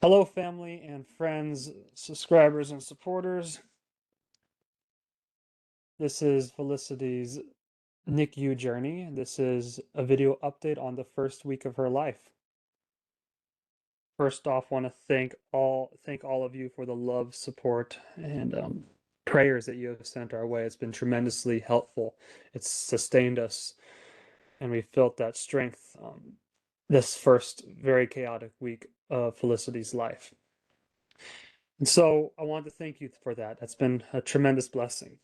Hello, family and friends, subscribers and supporters. This is Felicity's NICU journey. This is a video update on the first week of her life. First off, want to thank all of you for the love, support, and prayers that you have sent our way. It's been tremendously helpful. It's sustained us, and we felt that strength this first very chaotic week of Felicity's life. And so I want to thank you for that. That's been a tremendous blessing.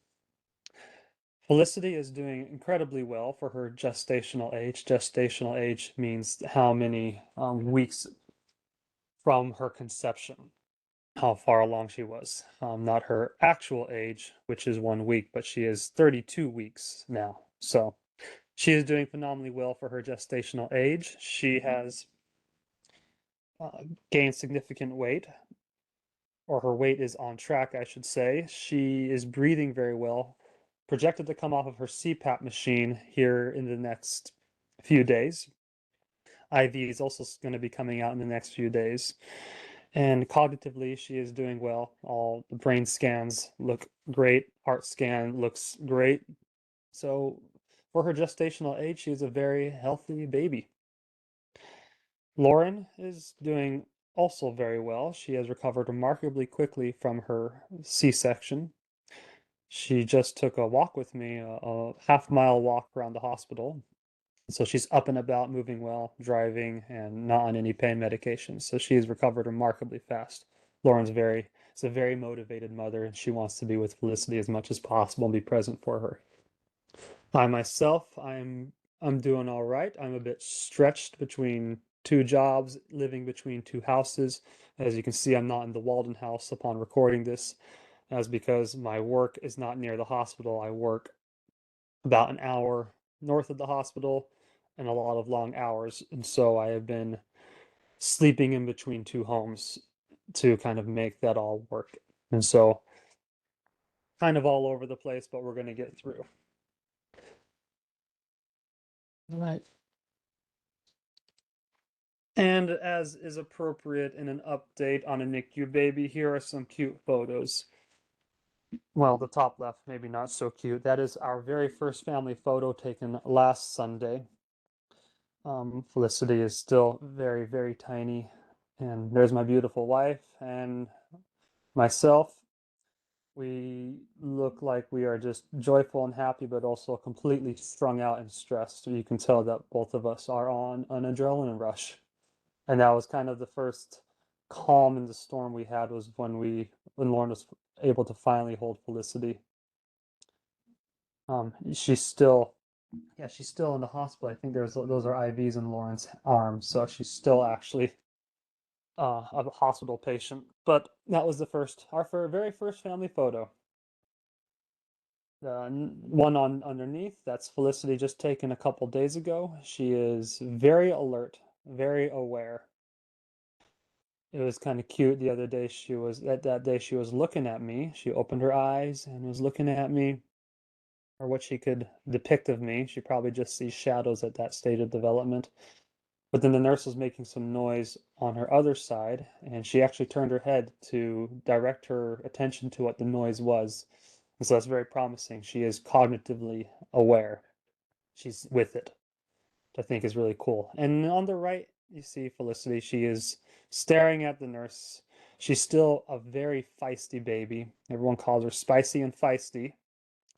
Felicity is doing incredibly well for her gestational age. Gestational age means how many weeks from her conception, how far along she was. Not her actual age, which is 1 week, but she is 32 weeks now. So she is doing phenomenally well for her gestational age. She has gained significant weight, or her weight is on track, I should say. She is breathing very well, projected to come off of her CPAP machine here in the next few days. IV is also going to be coming out in the next few days. And cognitively, she is doing well. All the brain scans look great. Heart scan looks great. So for her gestational age, she is a very healthy baby. Lauren is doing also very well. She has recovered remarkably quickly from her C-section. She just took a walk with me, a half-mile walk around the hospital. So she's up and about, moving well, driving, and not on any pain medications. So she's recovered remarkably fast. Lauren's is a very motivated mother, and she wants to be with Felicity as much as possible and be present for her. I myself, I'm doing all right. I'm a bit stretched between two jobs, living between two houses. As you can see, I'm not in the Walden house upon recording this. That's because my work is not near the hospital. I work about an hour north of the hospital and a lot of long hours. And so I have been sleeping in between two homes to kind of make that all work. And so kind of all over the place, but we're going to get through. All right. And as is appropriate in an update on a NICU baby, here are some cute photos. Well, the top left, maybe not so cute. That is our very first family photo taken last Sunday. Felicity is still very, very tiny. And there's my beautiful wife and myself. We look like we are just joyful and happy, but also completely strung out and stressed. You can tell that both of us are on an adrenaline rush. And that was kind of the first calm in the storm we had was when Lauren was able to finally hold Felicity. She's still she's still in the hospital. I think those are IVs in Lauren's arm, so she's still actually a hospital patient. But that was our very first family photo. The one on underneath, that's Felicity just taken a couple days ago. She is very alert, very aware. It was kind of cute the other day. That day she was looking at me. She opened her eyes and was looking at me, or what she could depict of me. She probably just sees shadows at that stage of development. But then the nurse was making some noise on her other side, and she actually turned her head to direct her attention to what the noise was. And so that's very promising. She is cognitively aware. She's with it, which I think is really cool. And on the right, you see Felicity. She is staring at the nurse. She's still a very feisty baby. Everyone calls her spicy and feisty.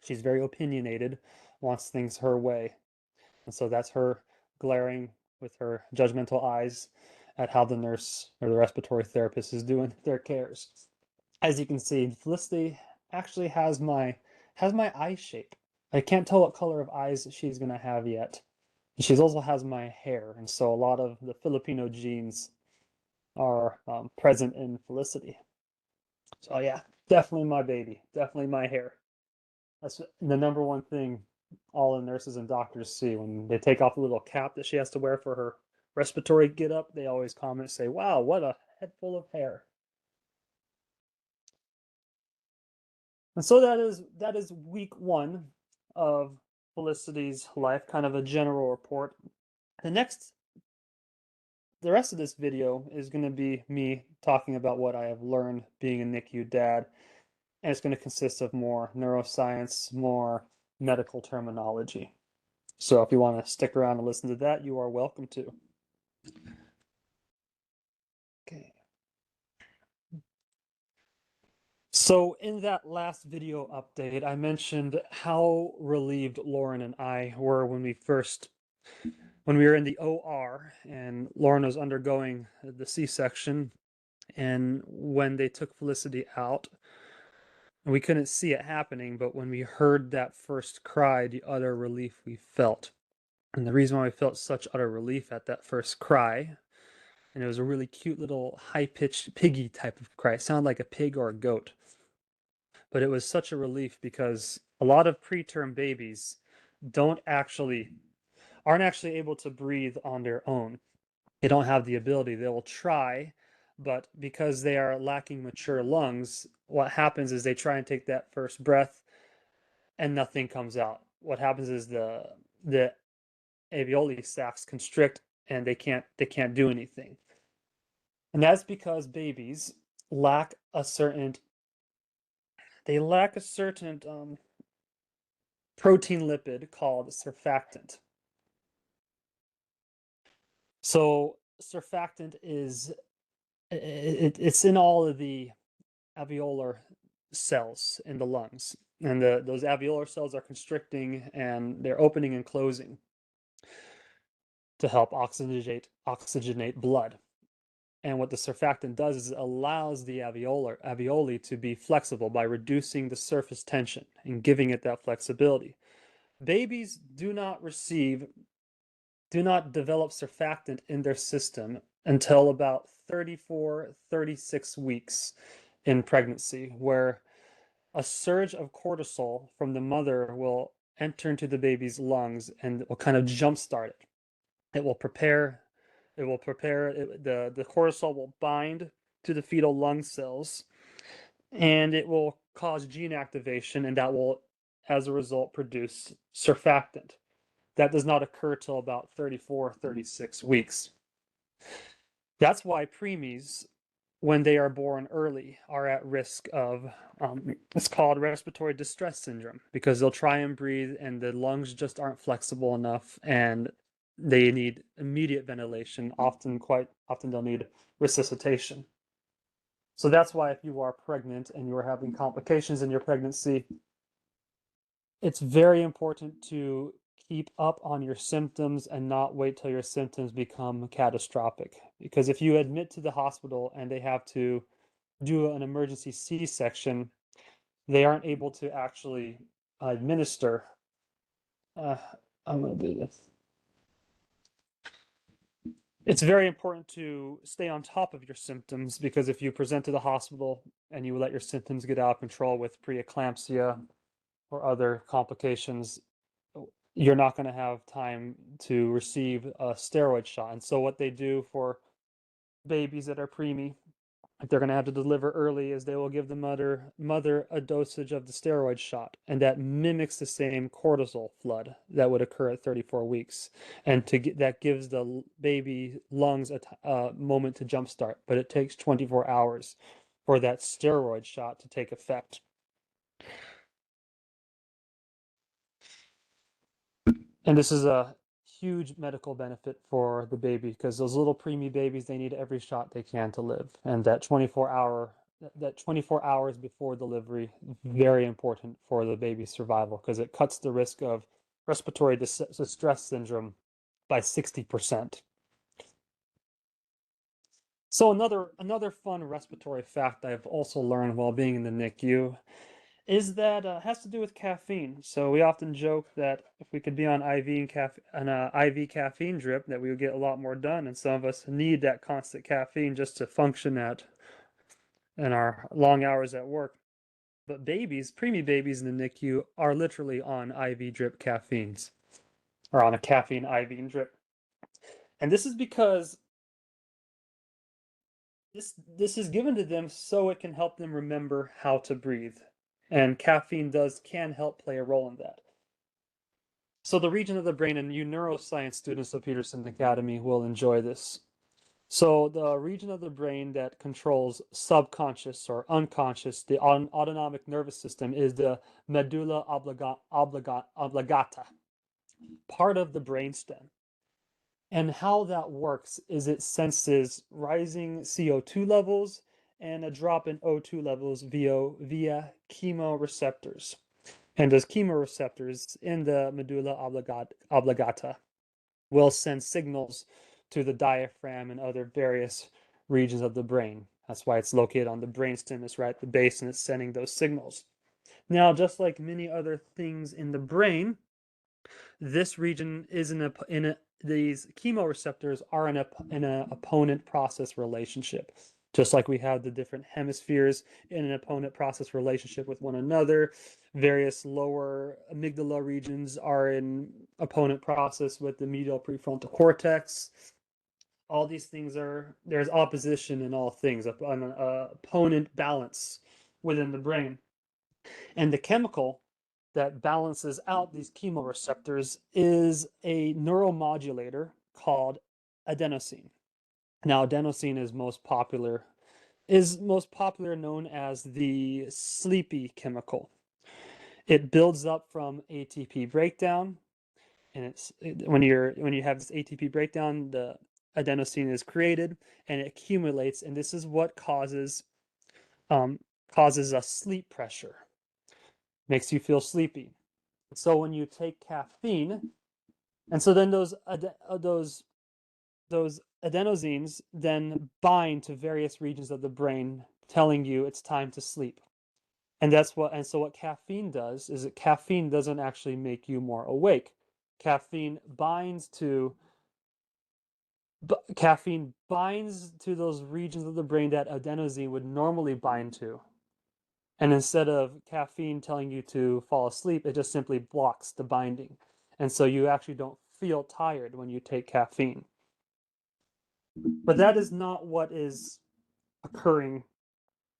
She's very opinionated, wants things her way. And so that's her glaring with her judgmental eyes at how the nurse or the respiratory therapist is doing their cares. As you can see, Felicity actually has my eye shape. I can't tell what color of eyes she's gonna have yet. She also has my hair, and so a lot of the Filipino genes are present in Felicity. So yeah, definitely my baby, definitely my hair. That's the number one thing all the nurses and doctors see when they take off the little cap that she has to wear for her respiratory get up. They always comment, say, "Wow, what a head full of hair." And so that is week one of Felicity's life, kind of a general report. The next the rest of this video is going to be me talking about what I have learned being a NICU dad, and it's going to consist of more neuroscience, more medical terminology. So if you want to stick around and listen to that, you are welcome to. Okay. So in that last video update, I mentioned how relieved Lauren and I were when we were in the OR and Lauren was undergoing the C-section, and when they took Felicity out, we couldn't see it happening, but when we heard that first cry, the utter relief we felt. And the reason why we felt such utter relief at that first cry, and it was a really cute little high-pitched piggy type of cry. It sounded like a pig or a goat. But it was such a relief because a lot of preterm babies aren't actually able to breathe on their own. They don't have the ability. They will try, but because they are lacking mature lungs, what happens is they try and take that first breath and nothing comes out. What happens is the alveoli sacs constrict and they can't do anything. And that's because babies lack a certain protein lipid called surfactant. So surfactant it's in all of the alveolar cells in the lungs, and those alveolar cells are constricting and they're opening and closing to help oxygenate blood. And what the surfactant does is it allows the alveoli to be flexible by reducing the surface tension and giving it that flexibility. Babies do not develop surfactant in their system until about 34, 36 weeks in pregnancy, where a surge of cortisol from the mother will enter into the baby's lungs and will kind of jumpstart it. It will prepare the cortisol will bind to the fetal lung cells, and it will cause gene activation, and that will, as a result, produce surfactant. That does not occur till about 34, 36 weeks. That's why preemies, when they are born early, are at risk of it's called respiratory distress syndrome, because they'll try and breathe and the lungs just aren't flexible enough and they need immediate ventilation. Quite often they'll need resuscitation. So that's why if you are pregnant and you are having complications in your pregnancy, it's very important to keep up on your symptoms and not wait till your symptoms become catastrophic. Because if you admit to the hospital and they have to do an emergency C-section, they aren't able to actually administer. I'm going to do this. It's very important to stay on top of your symptoms, because if you present to the hospital and you let your symptoms get out of control with preeclampsia or other complications, you're not going to have time to receive a steroid shot. And so what they do for babies that are preemie, if they're going to have to deliver early, is they will give the mother a dosage of the steroid shot, and that mimics the same cortisol flood that would occur at 34 weeks, and that gives the baby lungs a moment to jumpstart, but it takes 24 hours for that steroid shot to take effect. And this is a huge medical benefit for the baby, because those little preemie babies, they need every shot they can to live. And that 24 hours before delivery, very important for the baby's survival, because it cuts the risk of respiratory distress syndrome by 60%. So another fun respiratory fact I've also learned while being in the NICU is that has to do with caffeine. So we often joke that if we could be on IV caffeine drip, that we would get a lot more done. And some of us need that constant caffeine just to function in our long hours at work. But preemie babies in the NICU are literally on IV drip caffeines, or on a caffeine IV drip. And this is because this is given to them so it can help them remember how to breathe. And caffeine can help play a role in that. So the region of the brain, and you neuroscience students of Peterson Academy will enjoy this. So the region of the brain that controls subconscious or unconscious, the autonomic nervous system, is the medulla oblongata, part of the brainstem. And how that works is it senses rising CO2 levels and a drop in O2 levels via chemoreceptors. And those chemoreceptors in the medulla oblongata will send signals to the diaphragm and other various regions of the brain. That's why it's located on the brainstem. It's right at the base and it's sending those signals. Now, just like many other things in the brain, this region is these chemoreceptors are in a opponent process relationship. Just like we have the different hemispheres in an opponent process relationship with one another, various lower amygdala regions are in opponent process with the medial prefrontal cortex. All these things there's opposition in all things, an opponent balance within the brain. And the chemical that balances out these chemoreceptors is a neuromodulator called adenosine. Now, adenosine is most popular known as the sleepy chemical. It builds up from ATP breakdown, and when you have this ATP breakdown, the adenosine is created and it accumulates, and this is what causes a sleep pressure, makes you feel sleepy. So when you take caffeine, and so then those adenosines then bind to various regions of the brain, telling you it's time to sleep. And so what caffeine does is that caffeine doesn't actually make you more awake. Caffeine binds to those regions of the brain that adenosine would normally bind to. And instead of caffeine telling you to fall asleep, it just simply blocks the binding. And so you actually don't feel tired when you take caffeine. But that is not what is occurring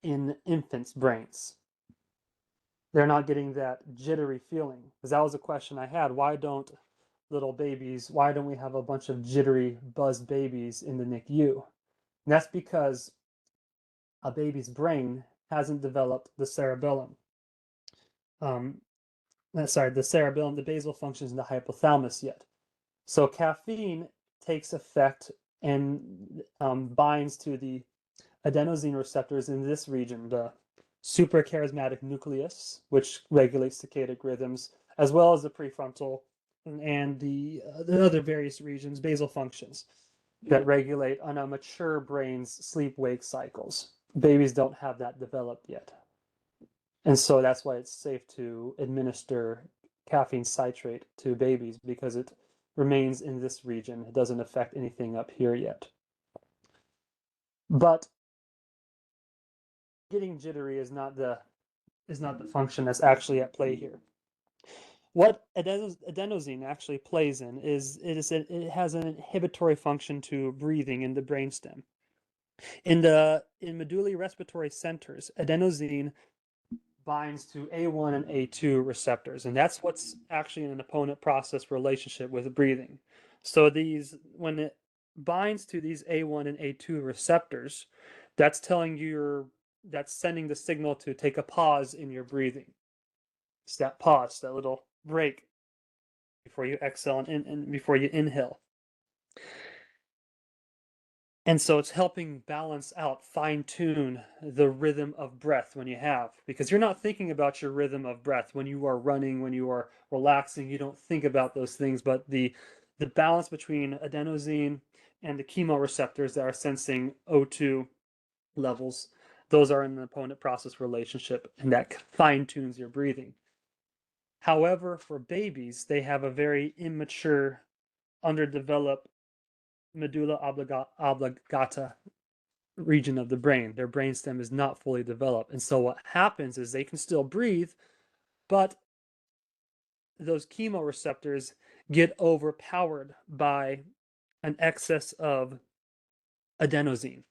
in infants' brains. They're not getting that jittery feeling. Because that was a question I had. Why don't we have a bunch of jittery, buzzed babies in the NICU? And that's because a baby's brain hasn't developed the cerebellum. The cerebellum, the basal functions in the hypothalamus yet. So caffeine takes effect and binds to the adenosine receptors in this region, the suprachiasmatic nucleus, which regulates circadian rhythms, as well as the prefrontal and the other various regions, basal functions, that regulate on a mature brain's sleep-wake cycles. Babies don't have that developed yet. And so that's why it's safe to administer caffeine citrate to babies, because it remains in this region. It doesn't affect anything up here yet. But getting jittery is not the function that's actually at play here. What adenosine actually plays in is it has an inhibitory function to breathing in the brainstem. In medullary respiratory centers, adenosine binds to A1 and A2 receptors, and that's what's actually in an opponent process relationship with breathing. So when it binds to these A1 and A2 receptors, that's sending the signal to take a pause in your breathing. It's that pause, that little break before you exhale and before you inhale. And so it's helping balance out, fine-tune the rhythm of breath when you have, because you're not thinking about your rhythm of breath when you are running, when you are relaxing, you don't think about those things, but the balance between adenosine and the chemoreceptors that are sensing O2 levels, those are in an opponent process relationship, and that fine-tunes your breathing. However, for babies, they have a very immature, underdeveloped medulla oblongata region of the brain. Their brainstem is not fully developed. And so what happens is they can still breathe, but those chemoreceptors get overpowered by an excess of adenosine.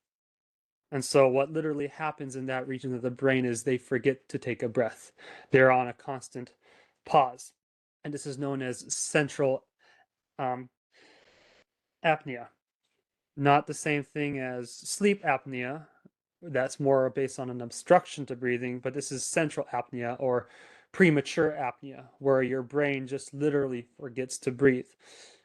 And so what literally happens in that region of the brain is they forget to take a breath. They're on a constant pause. And this is known as central apnea. Not the same thing as sleep apnea. That's more based on an obstruction to breathing, but this is central apnea or premature apnea, where your brain just literally forgets to breathe.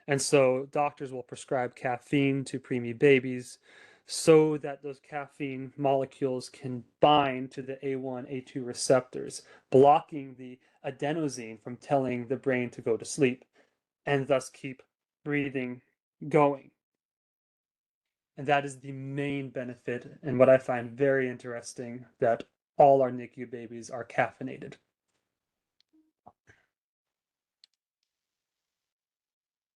And so doctors will prescribe caffeine to preemie babies so that those caffeine molecules can bind to the A1, A2 receptors, blocking the adenosine from telling the brain to go to sleep and thus keep breathing going. And that is the main benefit, and what I find very interesting, that all our NICU babies are caffeinated.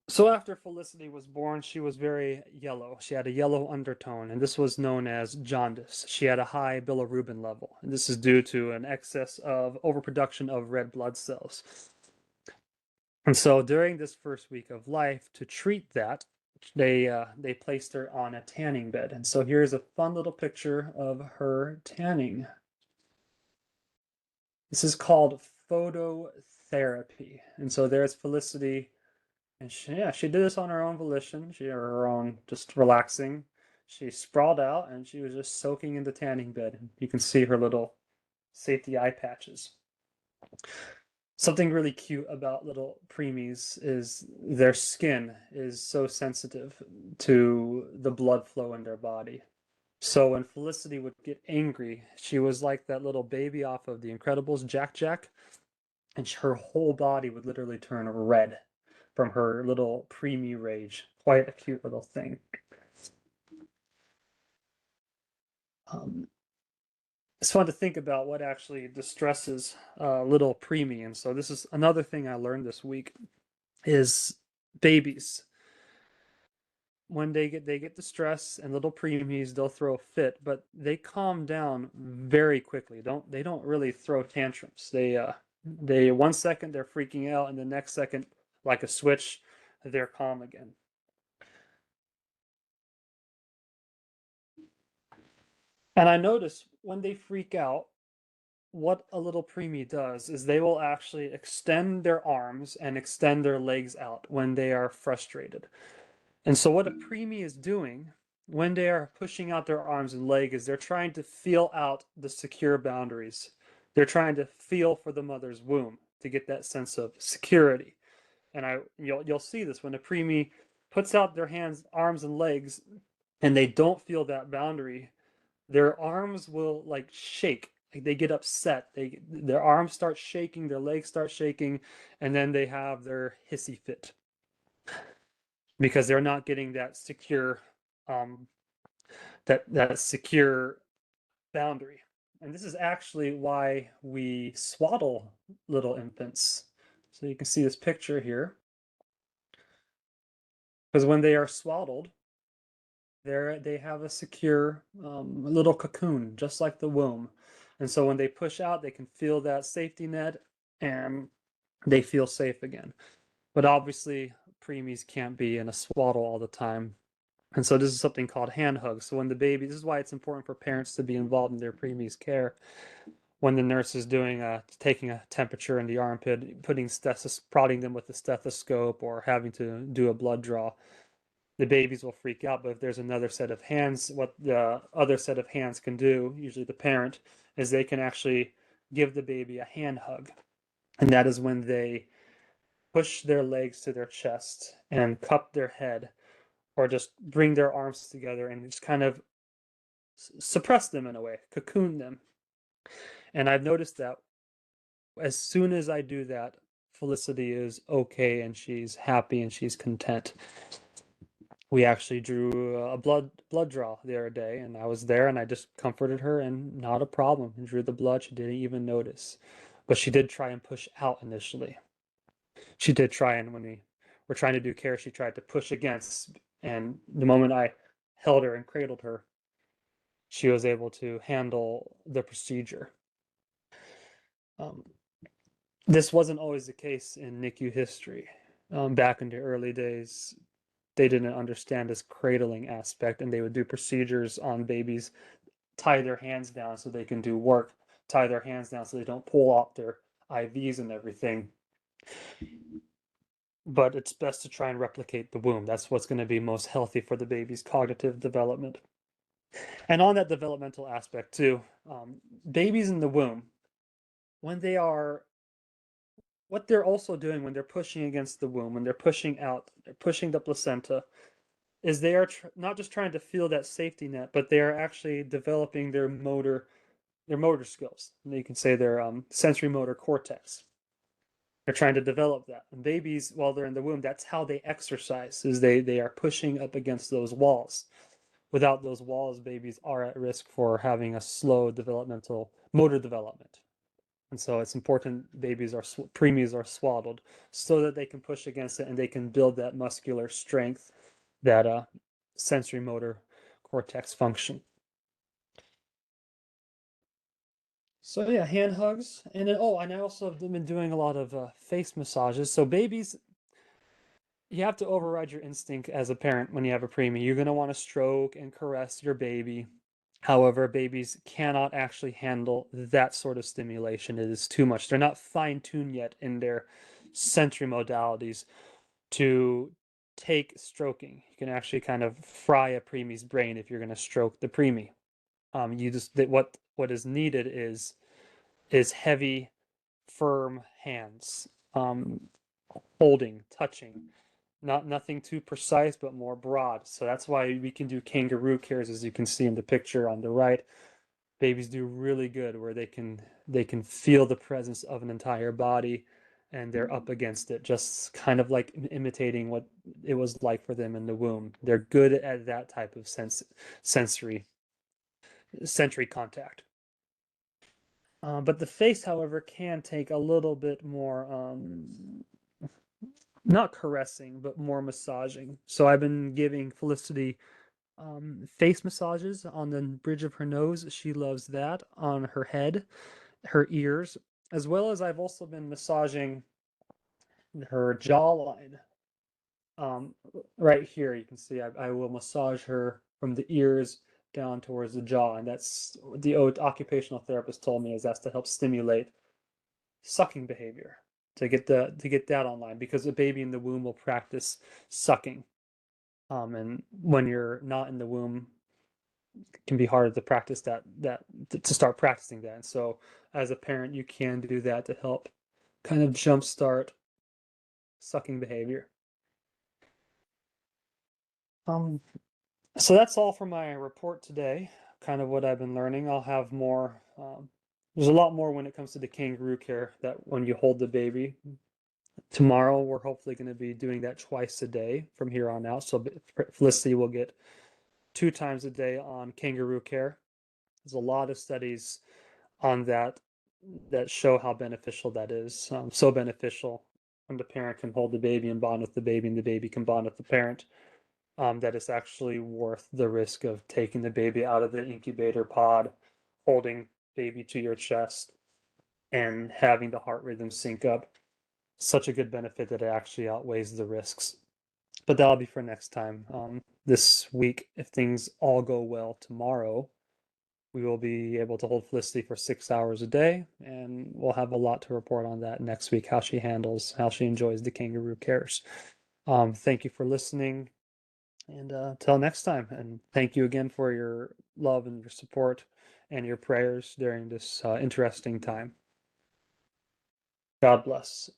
So after Felicity was born, she was very yellow. She had a yellow undertone, and this was known as jaundice. She had a high bilirubin level, and this is due to an excess of overproduction of red blood cells. And so during this first week of life, to treat that, they placed her on a tanning bed. And so here's a fun little picture of her tanning. This is called phototherapy. And so there's Felicity, and she did this on her own volition. Her own, just relaxing. She sprawled out and she was just soaking in the tanning bed. You can see her little safety eye patches. Something really cute about little preemies is their skin is so sensitive to the blood flow in their body. So when Felicity would get angry, she was like that little baby off of The Incredibles, Jack Jack, and her whole body would literally turn red from her little preemie rage. Quite a cute little thing. It's fun to think about what actually distresses little preemie, and so this is another thing I learned this week is babies. When they get distressed and little preemies, they'll throw a fit, but they calm down very quickly. They don't really throw tantrums. They 1 second they're freaking out, and the next second, like a switch, they're calm again. And I notice when they freak out, what a little preemie does is they will actually extend their arms and extend their legs out when they are frustrated. And so what a preemie is doing when they are pushing out their arms and leg is they're trying to feel out the secure boundaries. They're trying to feel for the mother's womb to get that sense of security. And you'll see this when a preemie puts out their hands, arms, and legs, and they don't feel that boundary, their arms will like shake. Like they get upset. Their arms start shaking, their legs start shaking, and then they have their hissy fit because they're not getting that secure that secure boundary. And this is actually why we swaddle little infants. So you can see this picture here. Because when they are swaddled, they have a secure little cocoon, just like the womb. And so when they push out, they can feel that safety net and they feel safe again. But obviously, preemies can't be in a swaddle all the time. And so this is something called hand hugs. So when the baby, this is why it's important for parents to be involved in their preemie's care. When the nurse is taking a temperature in the armpit, prodding them with a stethoscope, or having to do a blood draw, the babies will freak out. But if there's another set of hands, what the other set of hands can do, usually the parent, is they can actually give the baby a hand hug. And that is when they push their legs to their chest and cup their head, or just bring their arms together and just kind of suppress them in a way, cocoon them. And I've noticed that as soon as I do that, Felicity is okay and she's happy and she's content. We actually drew a blood draw the other day, and I was there and I just comforted her, and not a problem. And drew the blood. She didn't even notice, but she did try and push out initially. She did try, and when we were trying to do care, she tried to push against. And the moment I held her and cradled her, she was able to handle the procedure. Um, this wasn't always the case in NICU history. Back in the early days, they didn't understand this cradling aspect, and they would do procedures on babies, tie their hands down so they can do work, tie their hands down so they don't pull off their IVs and everything. but it's best to try and replicate the womb. That's what's going to be most healthy for the baby's cognitive development. And on that developmental aspect too, babies in the womb, when they are, what they're also doing when they're pushing against the womb, when they're pushing out, they're pushing the placenta, is they are not just trying to feel that safety net, but they are actually developing their motor skills. And you can say their sensory motor cortex. They're trying to develop that. And babies, while they're in the womb, that's how they exercise, is they are pushing up against those walls. Without those walls, babies are at risk for having a slow developmental motor development. And so it's important babies are preemies are swaddled so that they can push against it and they can build that muscular strength, that sensory motor cortex function. So yeah, hand hugs, and then and I also have been doing a lot of face massages. So babies, you have to override your instinct as a parent when you have a preemie. You're going to want to stroke and caress your baby. However, babies cannot actually handle that sort of stimulation. It is too much. They're not fine-tuned yet in their sensory modalities to take stroking. You can actually kind of fry a preemie's brain if you're going to stroke the preemie. You just what is needed is heavy, firm hands, holding, touching. Nothing too precise, but more broad. So that's why we can do kangaroo cares, as you can see in the picture on the right. Babies do really good where they can feel the presence of an entire body and they're up against it, just kind of like imitating what it was like for them in the womb. They're good at that type of sensory contact. But the face, however, can take a little bit more not caressing, but more massaging. So I've been giving Felicity face massages on the bridge of her nose. She loves that. On her head, her ears, as well as I've also been massaging her jawline. Right here, you can see I will massage her from the ears down towards the jaw, and that's the occupational therapist told me is that's to help stimulate sucking behavior to get that online because a baby in the womb will practice sucking. And when you're not in the womb, it can be harder to practice to start practicing that. And so as a parent, you can do that to help kind of jumpstart sucking behavior. Um, so that's all for my report today, kind of what I've been learning. I'll have more. There's a lot more when it comes to the kangaroo care that when you hold the baby. Tomorrow, we're hopefully going to be doing that twice a day from here on out. So Felicity will get 2 times a day on kangaroo care. There's a lot of studies on that show how beneficial that is. So beneficial when the parent can hold the baby and bond with the baby, and the baby can bond with the parent. That it's actually worth the risk of taking the baby out of the incubator pod, holding baby to your chest, and having the heart rhythm sync up. Such a good benefit that it actually outweighs the risks. But that'll be for next time. This week, if things all go well tomorrow, we will be able to hold Felicity for 6 hours a day, and we'll have a lot to report on that next week, how she enjoys the kangaroo cares. Thank you for listening, and till next time. And thank you again for your love and your support and your prayers during this interesting time. God bless.